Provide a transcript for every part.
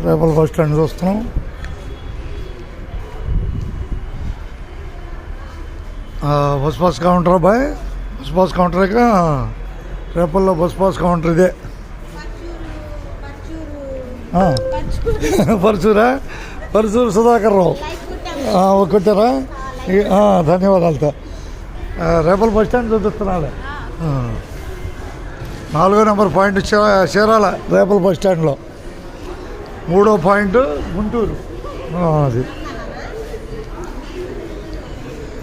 రేపల bus stand చూస్తున్నాం. Bus pass counter boy, bus pass counter ఇక రేపల్లో బస్ పాస్ కౌంటర్ ఇదే. పరచూరా, పరచూరు సుధాకర్ రావు కొట్టారా? ధన్యవాదాలతో. రేపల బస్ స్టాండ్ చూపిస్తున్నాడు. 4వ నెంబర్ పాయింట్ చీరాల రేపల బస్ స్టాండ్లో, 3వ పాయింట్ గుంటూరు, అది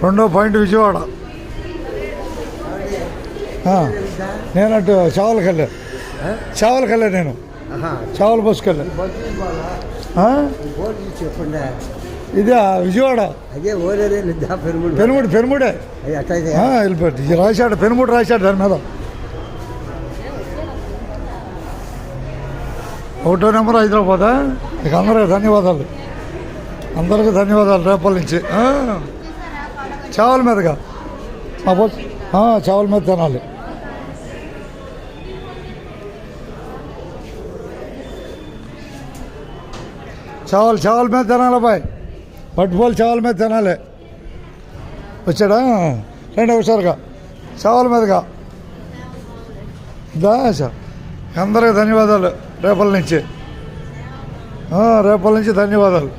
2వ పాయింట్ విజయవాడ. నేను అటు చావలకి వెళ్ళా నేను చావల బస్కి వెళ్ళా. ఇదే విజయవాడ, పెనుముడే వెళ్ళిపోయి రాశాడు, పెనుముడు రాశాడు దాని మీద. 1వ నెంబర్ హైదరాబాదా. ఇక అందరికీ ధన్యవాదాలు, అందరికీ ధన్యవాదాలు. రేపల నుంచి చావల మీదగా మా బస్, చావల మీద తినాలి. చావల మీద తినాలి బాయ్, పట్టుపోలు చావల మీద తినాలి. వచ్చాడా? రండి ఒకసారిగా చావల మీదగా దాశ. అందరికీ ధన్యవాదాలు రేపల నుంచి, ధన్యవాదాలు.